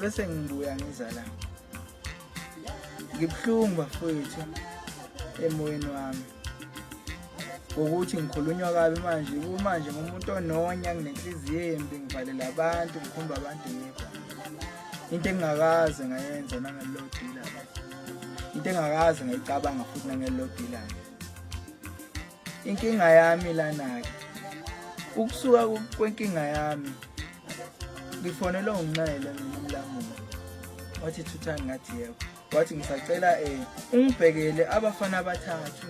Bese ngibuya ngiza la. Ngibhlungu bafowethu emoyeni wami. Ukuthi ngikhulunywa kabi manje ngumuntu ononya nginenhliziyo embi ngivalela abantu ngikhomba abantu ngedwa. Into engakaze ngayenza nangelodila. Into engakaze ngayicabanga futhi nangelodila. Inkinga yami lana ke. Ukusuka kwenkinga yami ngifonela unginqele umlamulo. Wathi Thuthani ngathi yebo. Wathi ngisacela ungibhekele abafana abathathu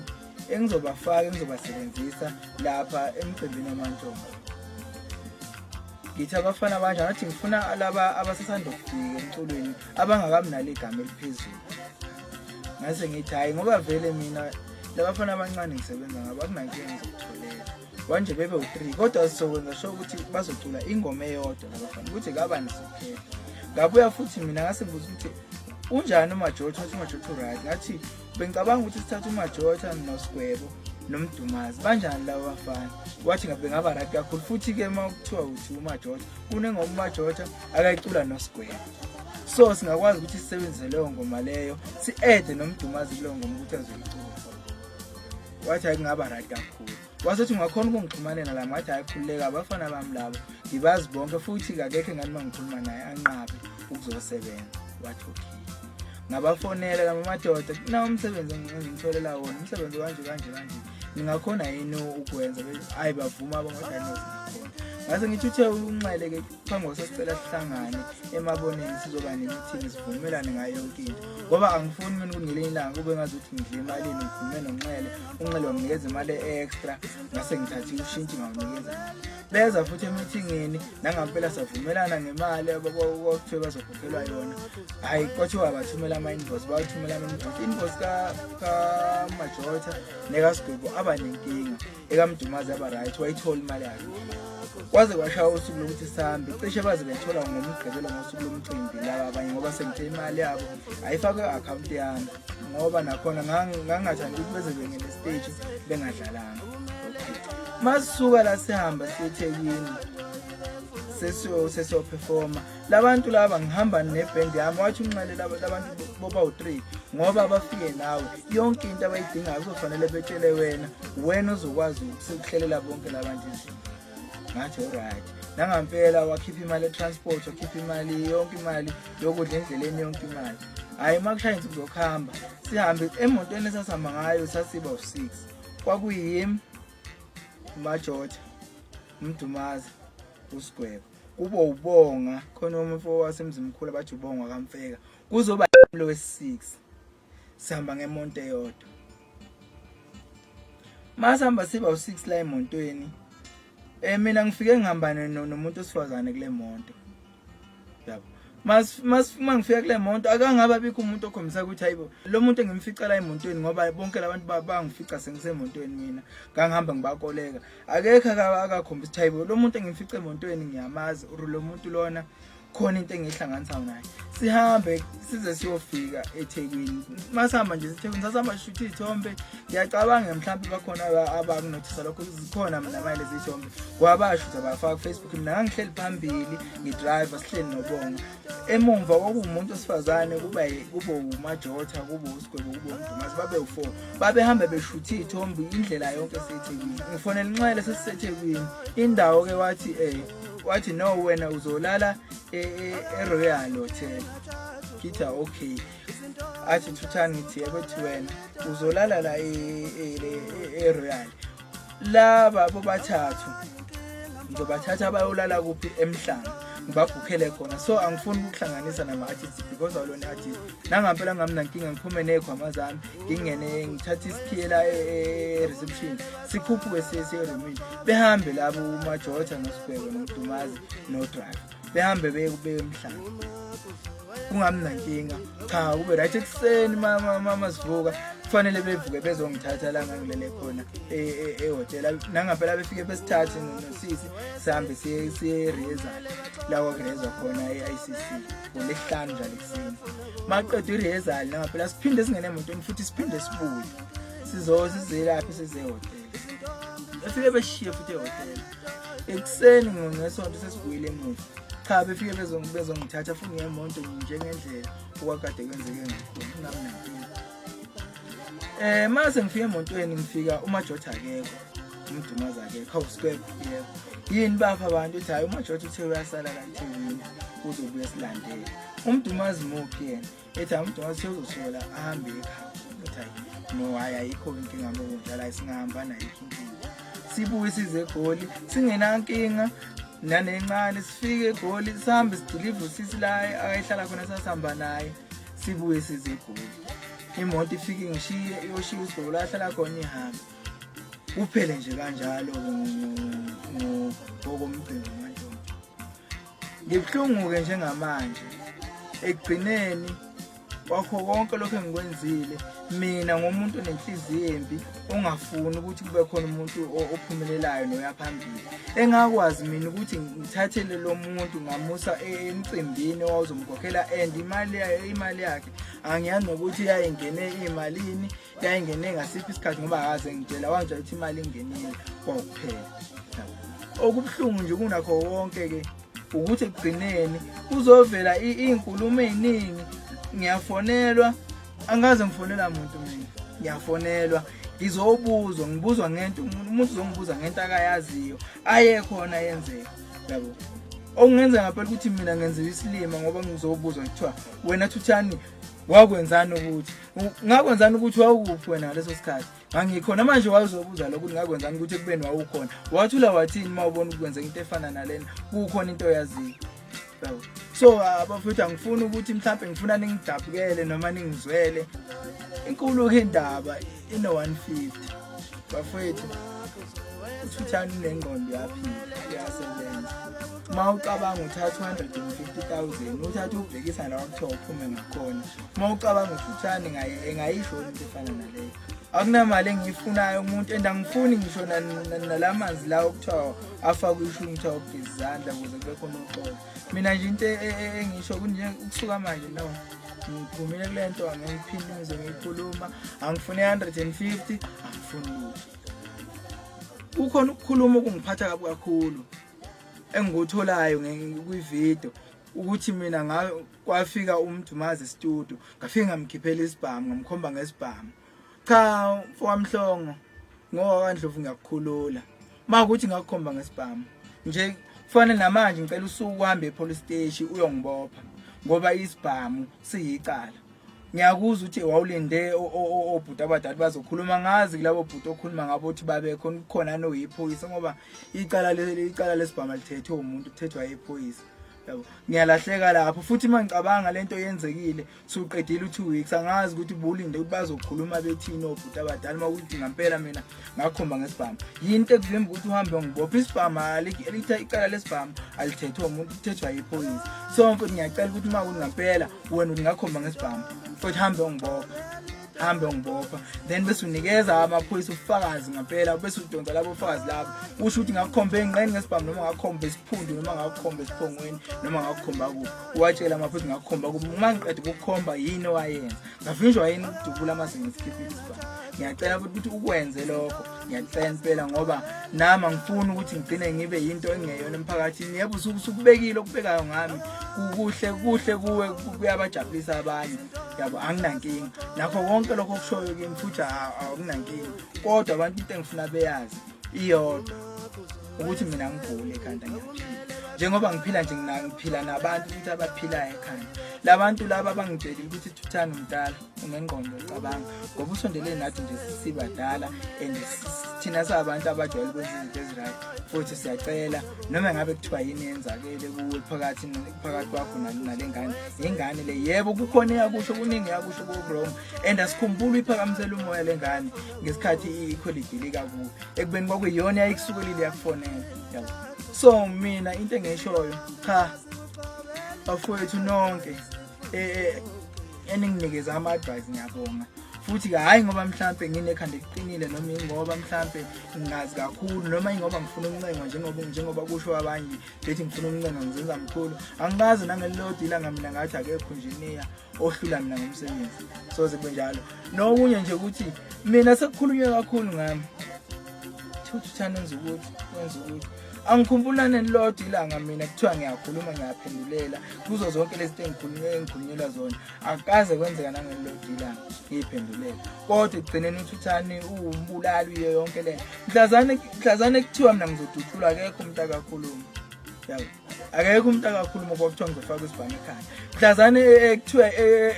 engizobafaka engizobasebenzisa lapha emcimbini wamantombi. Ngithi abafana abanje ngathi ngifuna laba abasasanda ukufika emculweni abangakamnali igama eliphezulu. Ngase ngithi hayi ngoba vele mina labafana abancane ngisebenza ngabo akunankinga ngizokutholela. Wanje bebe u3 kodwa sizokwenza sho ukuthi bazocula ingoma eyodwa labafana ukuthi kabani sikhethe. Ngabuya futhi mina ngase ngibuza ukuthi unjani uMajotha wathi uMajotha right ngathi bengicabanga ukuthi sithatha uMajotha noSigwebo noMdumazi banjani labo bafana wathi ngabe ngaba right kakhulu futhi ke makuthiwa uthi uMajotha kunengoma uMajotha akayicula noSigwebo so singakwazi ukuthi sisebenzise leyo ngoma leyo si-add noMdumazi kuleyo ngoma ukuthi azoyicula. Wathi ayingaba right kakhulu wasethi ungakhona ukungixhumanela la ngathi ayikhululeka abafana bami labo ngibazi bonke futhi akekho ngani mangikhuluma naye anqabe ukuzosebenza. Wathi okay ngabafonela la madoda na umsebenzi engitholela wona umsebenzi kanje ningakhona yini ukwenza hayi bavuma abangodani ngikhona. Ngase ngithi uthe unxele ke phambi kwasicela sihlangane emaboneni sizoba ne-meeting sivumelane ngayo yonke into ngoba angifuni mina kungelinye ilanga kube ngazuthi ngidle imali ngikhulume unxele wanginikeza imali extra ngase ngithathi ushintshi ngawunikeza. Beza futhi emeetingini nangampela savumelana ngemali abakuthiwe bazokhokhelwa yona. Hayi kwathiwa bathumela ama-invoice bathumela ama-invoice ka Majotha nekaSigwebo abanenkinga ekaMdumazi aba right wayithola imali yakhe. Kwaze kwashaya usuku lokuthi sihambe cishe baze bethola ngomgqibelo ngosuku lomcimbi laba abanye ngoba sengithe imali yabo ayifake account yami ngoba nakhona ngangathandi ukuthi beze bengene stage bengadlalanga. Masisuka la sihamba siyeThekwini sesiyo performa labantu laba ngihamba neband yami wathi unxele labantu boba u3 ngoba bafike nawe yonke into abayidingayo kuzofanele betshele wena uzokwazi ukuhlelela bonke labantu izinto. Ngathi alright nangampela wakhipha imali etransport wakhipha imali yonke imali yokudla endleleni yonke imali. Hayi makushaya insuku zokuhamba sihambe emotweni esasihamba ngayo sasiba u6 kwakuyimi uMajotha uMdumazi uSigwebo kube ubonga khona umfo wasemzimkhulu abathi ubonga kaMfeka kuzoba lo wesi6 sihamba ngemonto eyodwa. Masihamba siba u6 la emontweni mina ngifike ngihambane nomuntu osifazane kule monto yabo. Mangifika kule monto akangaba bikho umuntu okhombisa ukuthi hayibo lo muntu engimfica la emontweni ngoba bonke labantu bangifica sengisemontweni mina ngangihamba ngibakoleka akekho akakhombisa ukuthi hayibo lo muntu engimfica emontweni ngiyamazi lo muntu lona khona into engihlanganisa naye. Sihambe size siyofika eThekwini masihamba nje eThekwini sasihamba shutha izithombe ngiyacabanga mhlawumbe bakhona abakunothisa lokho zikhona mina manje izithombe kwabashutha bafaka Facebook mina ngangihleli phambili ngidriver sihleli nobonga emumva kwakuumuntu osifazane kube uMajotha kube uSigwebo kube uMdumazi babe u4 babehamba beshutha izithombe indlela yonke eseThekwini. Ngifonela inxele sesiseThekwini indawo ke wathi no wena uzolala eRoyal Hotel. Kita okay athi Thuthani ngithi yabethi wena uzolala la eRoyal laba bobathathu ngizobathatha bayolala kuphi eMhlanga ngibabhukhele khona so angifuni ukuhlanganisa nama-artists because alone artist nangampela nginamnankinga ngiphume nekhwama zami ngingene ngithatha isikhiyela reception sikhuphuke siyerumini behambe labo uMajotha noSigwebo noMdumazi noDriver behambe beye eMhlanga kungamnankinga cha kube right ekuseni mama sivuka kufanele bevuke bezongithatha la ngangilele khona ehotel nangampela befike besithathe nosisi sihambe siye Rezal la kwakurezwa khona eICC ngoLesihlanu njalo ekuseni maqedwe iRezal nangampela siphinde singene emotweni futhi siphinde sibuye sizelaphi sizehotel befike beshiye futhi ehotel ekuseni ngesonto sesibuyile emuva cha befike bezongithatha futhi ngemonto njengendlela okwakade kwenzeke ngami nankinga. Mase ngifike emontweni ngifika uMajoda akekho, uMdumazi akekho, awusquare yebo. Yini bapha abantu uthi hayi uMajoda uthe uyasala la TV uzobuya silandele. uMdumazi muphi yena? Ethi uMdumazi uzosola ahambe ekhaya. Uthi hayi no ayikho inkinga ngokudlala singahamba nayo inkinga. Sibuye size eGoli singenankinga nanencane sifike eGoli sihambe sideliver sisi la ayihlala khona sasihamba naye sibuye size eGoli. Imoto ifike ngishiye iyoshiya isigqoko la hlala khona ihamba. Kuphele nje kanjalo ngokomcimbi manje. Ngibhlungu ke njengamanje ekugcineni kwakho konke lokho engikwenzile mina ngomuntu onenhliziyo embi ongafuni ukuthi kube khona umuntu ophumelelayo noyaphambili. Engakwazi mina ukuthi ngithathele lo muntu ngamusa emcimbini owazomkhokhela and imali yakhe angiyazi nokuthi yayingene imalini yayingene ngasiphi isikhathi ngoba akaze ngitshela wanje ukuthi imali ingenile kwakuphela. Okubhlungu nje kunakho konke ke ukuthi ekugcineni kuzovela izinkulumo eziningi. Ngiyafonelwa angaze ngifonela umuntu mina, ngiyafonelwa ngibuzwa ngento umuntu uzongibuza ngento akayaziyo ayekhona yenzeka yabo. Okungenza ngaphela ukuthi mina ngenze isilima ngoba ngizobuzwa kuthiwa wena Thuthani wakwenzani ukuthi ngakwenzani ukuthi wawukuphi wena ngaleso sikhathi. Ngangikhona manje wazobuza lokho ukuthi ngakwenzani ukuthi kubeni wawukhona. Wathula wathini mawubona ukwenza into efana nalena kukhona into oyaziyo yabo. So abafethu angifuni ukuthi mhlawumbe ngifuna ningidabukele noma ningizwele. Inkulu ke indaba ino150 bafethu. uThuthani nengqondo yaphila iyasebenza. Mawucabanga uthatha 250,000 uthatha ubhekisa la wakuthiwa uphume ngakhona. Mawucabanga uThuthani engayisho into efana naleyo. Akunamali engiyifunayo umuntu endangifuni ngisho nalamanzi la okuthiwa afaka ishumi kuthiwa ugeza izandla ukuze kube khona uxolo. Mina nje into engisho kunje ukusuka manje no ngiphumile kule nto angiphinde ngizoyikhuluma angifuni 150 angifuni lutho. Kukhona ukukhuluma okungiphatha kabi kakhulu engikutholayo kwivideo ukuthi mina kwafika uMdumazi studio ngafika ngamkhiphela isibhamu ngamkhomba ngesibhamu. Cha mfowamhlongo ngoba kaNdlovu ngiyakukhulula makuthi ngakukhomba ngesibhamu nje kufanele namanje ngicela usuku uhambe epolice station uyongibopha ngoba isibhamu siyicala. Ngiyakuzwa ukuthi wawulinde obhuti abadala bazokhuluma ngazi kulabo bhuti okhuluma ngabo ukuthi babe khona noyiphoyisa ngoba icala lesibhamu lithethwe umuntu kuthethwa iphoyisa yabo. Ngiyalahleka lapho futhi mangicabanga lento yenzekile suqedile u2 weeks angazi ukuthi bulinde ukuthi bazokhuluma bethini obhuti abadala makuthi ngempela mina ngakhomba ngesibhamu. Yinto ekuvimba ukuthi uhambe ngibopha isibhamu litha icala lesibhamu alithethwe umuntu kuthethwa iphoyisa. So mfowethu ngiyacela ukuthi makuthi ngempela wena ungakhomba ngesibhamu futhi hambe ngibopha then bese unikeza amaphoyisa ubufakazi ngempela bese udonsa labo bufakazi labo usho ukuthi ngakukhomba engqeni ngesibhamu noma ngakukhomba isiphundu noma ngakukhomba esiphongweni noma ngakukhomba kuphi. Watshela amaphoyisa ngakukhomba kuphi mangiqeda ukukhomba yini owayenza ngavinjwa yini ukudubula mase ngisikhiphile isibhamu. Ngiyacela ukuthi ukwenze lokho ngiyacela impela ngoba nami angifuni ukuthi ngigcine ngibe yinto engeyona emphakathini. Yebo usukubekile okubekayo ngami kuhle kuwe kuyabajabulisa abanye yabo anginankinga nakho konke lokho kushoyo kimi futhi akunankinga kodwa abantu into engifuna beyazi iyodwa ukuthi mina ngigule ekhanda ngiyaphila njengoba ngiphila nje ngiphila nabantu futhi abaphilayo ekhanda. Labantu laba abangitshela ukuthi Thuthani umdala unengqondo ecabanga ngoba usondele nathi nje sisibadala and thina sabantu abajwayele ukwenza izinto ezirayo futhi siyacela noma ngabe kuthiwa yini yenzakele kuwe phakathi kwakho nalengane ingane le yebo kukhona yakusho kuningi yakusho ku-wrong and asikhumbule iphakamisela umoya lengane ngesikhathi iquality likakuwe ekubeni kwakuyiyona yayikusukelile yakufonela yabo. So mina into engishoyo cha bafowethu nonke eninginikeza ama-advice ngiyabonga futhi hayi ngoba mhlambe nginekhanda eliqinile noma ingoba mhlambe ngazi kakhulu noma ingoba ngifuna ukuncenga njengoba kusho abanye bethi ngifuna ukuncenga ngizenza mkhulu. Angikazi nangelilodwa ilanga mina ngathi akekho engineer ohlula mina ngomsebenzi soze kube njalo. Nokunye nje ukuthi mina sekukhulunywe kakhulu ngami Thuthani wenza ukuthi angikhumbula nelodwa ilanga mina kuthiwa ngiyakhuluma ngiyaphendulela kuzo zonke lezi zinto engikhunyelwa zona akaze kwenzeka nangelodwa ilanga ngiyiphendulela kodwa egcineni uThuthani umbulali uye yonke le mhlazane kuthiwa mina ngizoduthula akekho umuntu akakhuluma yabo akekho umuntu akakhuluma kwakuthiwa ngizofaka isibhamu ekhaya mhlazane ekuthiwa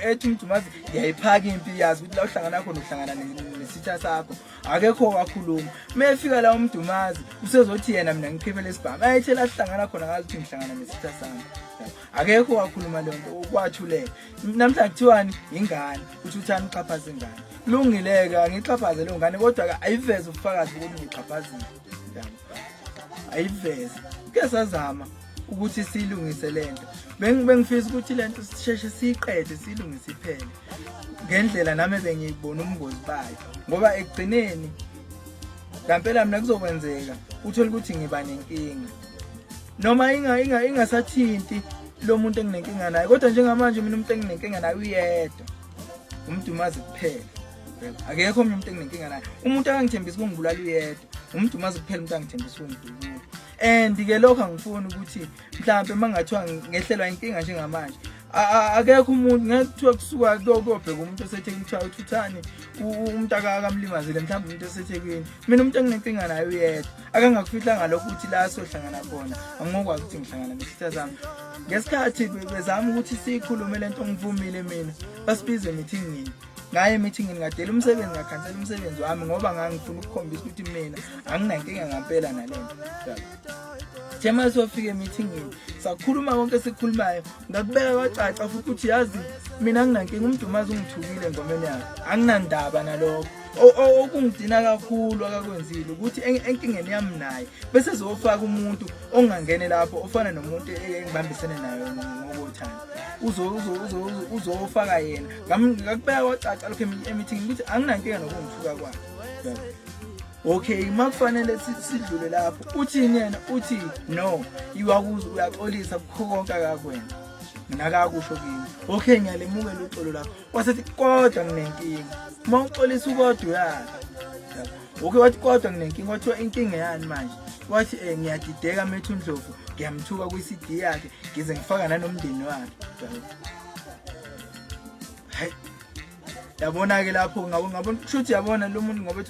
ethi uMdumazi ngiyayiphaka impi yazi ukuthi la uhlangana khona uhlangana nesitha sakho akekho wakhuluma mefika la uMdumazi usezothi yena mina ngikhiphele isibhamu ayithela ahlangana khona ngathi ngihlangana nesitha sami akekho wakhuluma lento ukwathuleka namhlanje kuthiwani ingane uThuthani uxhaphaza ingane lungileka ngixhaphaze lo ngane kodwa ayiveze ubufakazi ukuthi ngixhaphazile yabo ayiveze ke sazama ukuthi silungise lento bengifisa ukuthi lento sisheshe siqede silungise iphele ngendlela nami bengiyibona ubungozi bayo ngoba egcineni ngempela mina kuzokwenzeka uthola ukuthi ngiba nenkinga noma ingasathinti lo muntu enginenkinga naye kodwa njengamanje mina umuntu enginenkinga naye uyedwa uMdumazi kuphela akekho umuntu enginenkinga naye umuntu akangithembisa ukungibulala uyedwa uMdumazi kuphela umuntu angithembisa ukungidubula and ke lokho angifuni ukuthi mhlawumbe mangathiwa ngehlelwa inkinga njengamanje akekho umuntu ngekuthiwa kusuka kuyobheka umuntu oseThekwini kuthiwa uThuthani umuntu akamlimazile mhlawumbe umuntu oseThekwini mina umuntu enginenkinga naye uyedwa akangakufihla ngalokho ukuthi la sohlangana khona angikwazi ukuthi ngihlangana nesitha sami ngesikhathi bezama ukuthi sikhulume lento ngivumile mina basibize meetingini ngaye meetingini ngadela umsebenzi ngakhansela umsebenzi wami ngoba ngangifuna ukukhombisa ukuthi mina anginankinga ngempela nalento Thema sofika emeetingini sakhuluma konke sikhulumayo ngakubeka kwacaca futhi ukuthi yazi mina nginankinga uMdumazi ungithukile ngomeni yakhe anginandaba nalokho okungidina kakhulu akakwenzile ukuthi enkingeni yami naye bese zofaka umuntu ongangene lapho ofana nomuntu engibambisene nayo ngokuthanda uzofaka yena ngakubeka kwacaca lokho emeeting ukuthi anginankinga nokungithuka kwakhe okay makufanele sidlule lapho uthini yena uthi no iwakuzo uyaxolisa konke akakwenza mina akakusho kimi okay ngiyalemukela uxolo lapho wasethi kodwa nginenkinga mawuxolisa ukodwa yakhe okay wathi kodwa nginenkinga wathiwa inkinga yani manje wathi ngiyadideka methu Ndlovu ngiyamthuka kwi-CD yakhe ngize ngifaka nanomndeni wakhe hayi yabona ke lapho ngabona kushuthi yabona lo muntu ngoba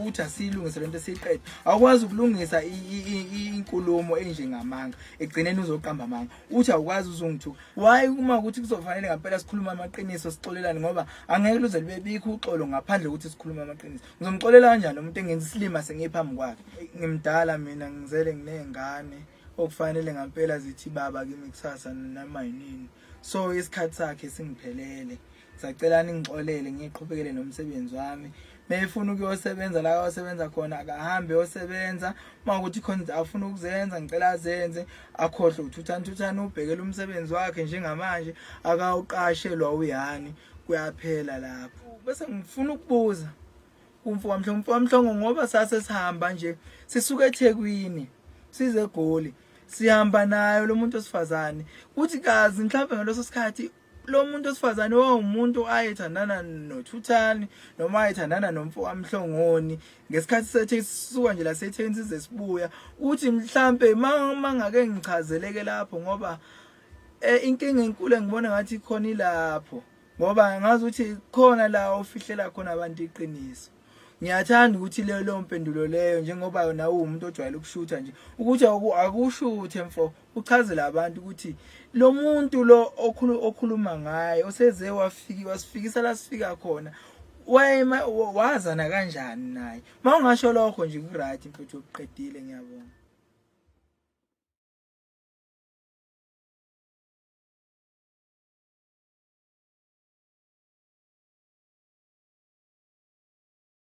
uthi asilungise lento siqede awukwazi ukulungisa inkulumo enjengamanga egcineni uzoqamba amanga uthi awukwazi uzongithuka why uma ukuthi kuzofanele ngempela sikhuluma amaqiniso sixolelane ngoba angeke luze libe bikho uxolo ngaphandle ukuthi sikhuluma amaqiniso ngizomxolela kanjani umuntu engenza isilima sengiphambi kwakhe ngimdala mina ngizele nginengane okufanele ngempela zithi baba kimi kusasa noma yini so isikhathi sakhe singiphelele sacela ningixolele ngiqhubekele nomsebenzi wami mefuna ukuyosebenza la osebenza khona akahambe yosebenza makuthi khona afuna ukuzenza ngicela azenze akhohle uThuthani ubhekele umsebenzi wakhe njengamanje akawuqashelwa uyani kuyaphela lapho bese ngifuna ukubuza umfowamhlongo ngoba sase sihamba nje sisuka eThekwini size eGoli sihamba nayo lo muntu osifazane kuthi kazi mhlawumbe ngaloso sikhathi lo muntu osifazane umuntu ayethandana noThuthani noma ayethandana nomfowamhlongoni ngesikhathi sethe sisuka nje la seThekwini size sibuya uthi mhlambe mangake ngichazeleke lapho ngoba inkinga enkulu engibona ngathi khona ilapho ngoba ngazi ukuthi khona la ofihlela khona abantu iqiniso ngiyathanda ukuthi leyo mpendulo leyo njengoba yona umuntu ojwayele ukushutha nje ukuthi akushuthe mfo uchazele abantu ukuthi lo muntu lo okhuluma ngaye oseze wasifikisa la sifika khona wazana kanjani naye mawungasho lokho nje ku right mfethu uqedile ngiyabona.